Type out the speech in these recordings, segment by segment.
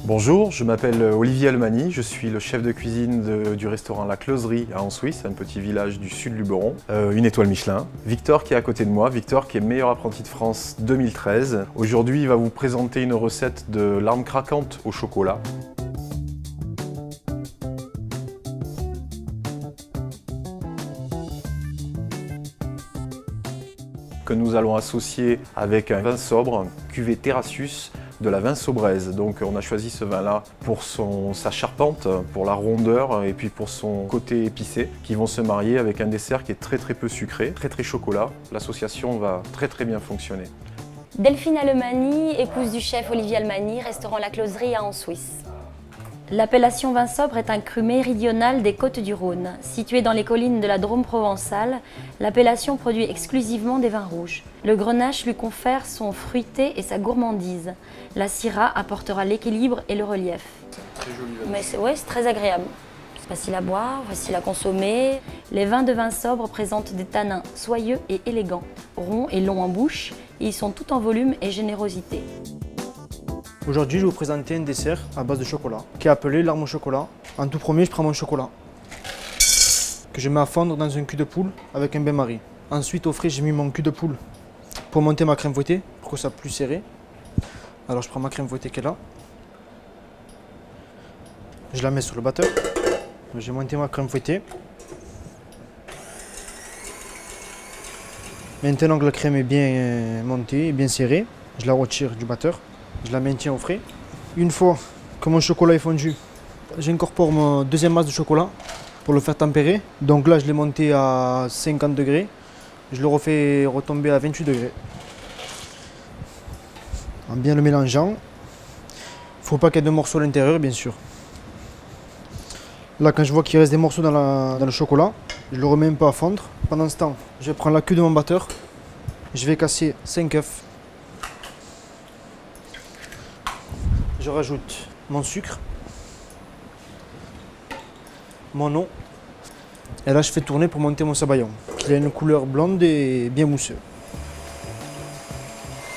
Bonjour, je m'appelle Olivier Almani, je suis le chef de cuisine du restaurant La Closerie à Ansuisse, un petit village du sud du Luberon, une étoile Michelin. Victor qui est à côté de moi, Victor qui est meilleur apprenti de France 2013. Aujourd'hui, il va vous présenter une recette de larmes craquantes au chocolat. Que nous allons associer avec un vin sobre, cuvée Terratius, de la vin Sobraise. Donc on a choisi ce vin-là pour sa charpente, pour la rondeur et puis pour son côté épicé, qui vont se marier avec un dessert qui est très peu sucré, très chocolat. L'association va très bien fonctionner. Delphine Almani, épouse du chef Olivier Almani, restaurant La Closerie en Suisse. L'appellation vin sobre est un cru méridional des Côtes-du-Rhône. Situé dans les collines de la Drôme provençale, l'appellation produit exclusivement des vins rouges. Le grenache lui confère son fruité et sa gourmandise. La syrah apportera l'équilibre et le relief. Très joli vin. Mais c'est très agréable. C'est facile à boire, facile à consommer. Les vins de vin sobre présentent des tanins soyeux et élégants, ronds et longs en bouche. Ils sont tout en volume et générosité. Aujourd'hui, je vais vous présenter un dessert à base de chocolat, qui est appelé larmes au chocolat. En tout premier, je prends mon chocolat, que je mets à fondre dans un cul de poule avec un bain-marie. Ensuite, au frais, j'ai mis mon cul de poule pour monter ma crème fouettée, pour que ça soit plus serré. Alors, je prends ma crème fouettée qui est là. Je la mets sur le batteur. J'ai monté ma crème fouettée. Maintenant que la crème est bien montée et bien serrée, je la retire du batteur. Je la maintiens au frais. Une fois que mon chocolat est fondu, j'incorpore mon deuxième masse de chocolat pour le faire tempérer. Donc là, je l'ai monté à 50 degrés. Je le refais retomber à 28 degrés. En bien le mélangeant. Il ne faut pas qu'il y ait de morceaux à l'intérieur, bien sûr. Là, quand je vois qu'il reste des morceaux dans le chocolat, je le remets un peu à fondre. Pendant ce temps, je vais prendre la queue de mon batteur. Je vais casser 5 œufs. Je rajoute mon sucre, mon eau, et là je fais tourner pour monter mon sabayon, qui a une couleur blonde et bien mousseux.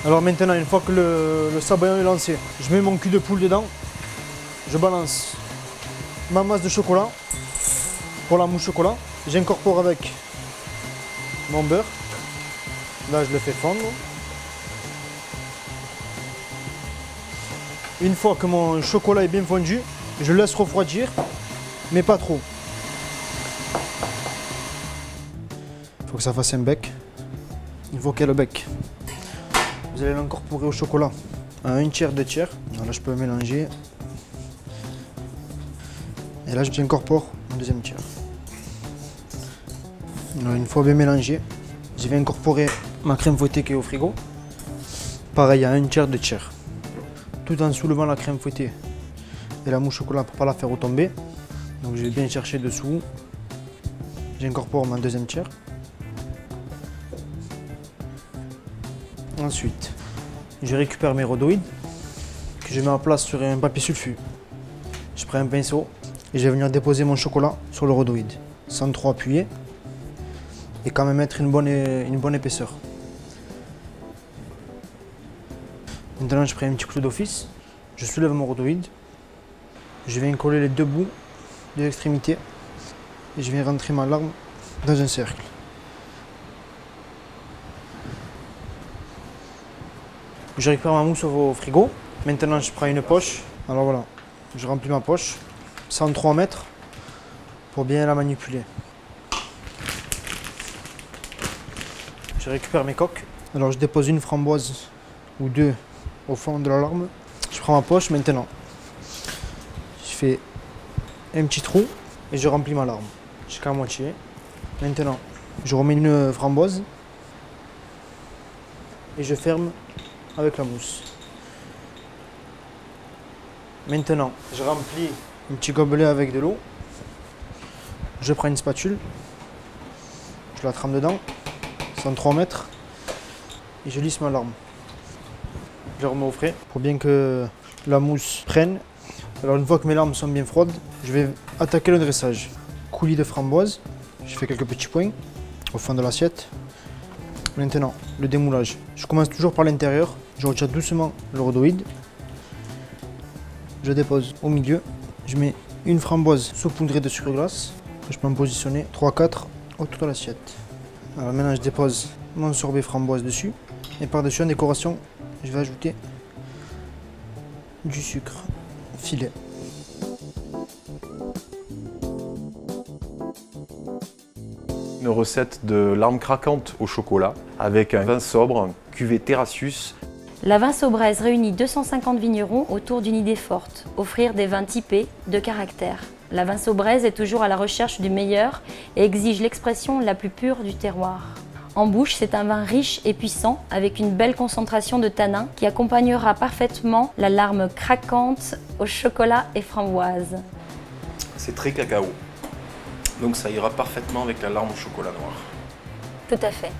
Alors maintenant, une fois que le sabayon est lancé, je mets mon cul de poule dedans, je balance ma masse de chocolat pour la mousse chocolat, j'incorpore avec mon beurre, là je le fais fondre. Une fois que mon chocolat est bien fondu, je le laisse refroidir, mais pas trop. Il faut que ça fasse un bec. Une fois qu'il y a le bec, vous allez l'incorporer au chocolat à 1/3, 2/3. Là, je peux mélanger. Et là, j'incorpore mon deuxième tiers. Alors, une fois bien mélangé, je vais incorporer ma crème fouettée qui est au frigo. Pareil, à 1/3, 2/3. Tout en soulevant la crème fouettée et la mousse chocolat pour ne pas la faire retomber. Donc je vais bien chercher dessous. J'incorpore mon deuxième tiers. Ensuite, je récupère mes rhodoïdes que je mets en place sur un papier sulfu. Je prends un pinceau et je vais venir déposer mon chocolat sur le rhodoïde sans trop appuyer et quand même mettre une bonne épaisseur. Maintenant, je prends un petit couteau d'office, je soulève mon rhodoïde, je viens coller les deux bouts de l'extrémité et je viens rentrer ma larme dans un cercle. Je récupère ma mousse au frigo. Maintenant, je prends une poche. Alors voilà, je remplis ma poche sans trop en mettre pour bien la manipuler. Je récupère mes coques. Alors, je dépose une framboise ou deux au fond de la larme. Je prends ma poche maintenant. Je fais un petit trou et je remplis ma larme jusqu'à moitié. Maintenant, je remets une framboise et je ferme avec la mousse. Maintenant, je remplis un petit gobelet avec de l'eau. Je prends une spatule, je la trempe dedans sans trop en mettre et je lisse ma larme. Je la remets au frais pour bien que la mousse prenne. Alors une fois que mes larmes sont bien froides, je vais attaquer le dressage. Coulis de framboise, je fais quelques petits points au fond de l'assiette. Maintenant, le démoulage. Je commence toujours par l'intérieur, je retire doucement le rhodoïde. Je dépose au milieu. Je mets une framboise saupoudrée de sucre glace. Je peux en positionner 3-4 autour de l'assiette. Alors maintenant je dépose mon sorbet framboise dessus. Et par-dessus en décoration, je vais ajouter du sucre filet. Une recette de larmes craquantes au chocolat avec un vin sobre, cuvée Terrassus. La Vin-Saubraise réunit 250 vignerons autour d'une idée forte, offrir des vins typés, de caractère. La Vin-Saubraise est toujours à la recherche du meilleur et exige l'expression la plus pure du terroir. En bouche, c'est un vin riche et puissant avec une belle concentration de tanins qui accompagnera parfaitement la larme craquante au chocolat et framboise. C'est très cacao, donc ça ira parfaitement avec la larme au chocolat noir. Tout à fait.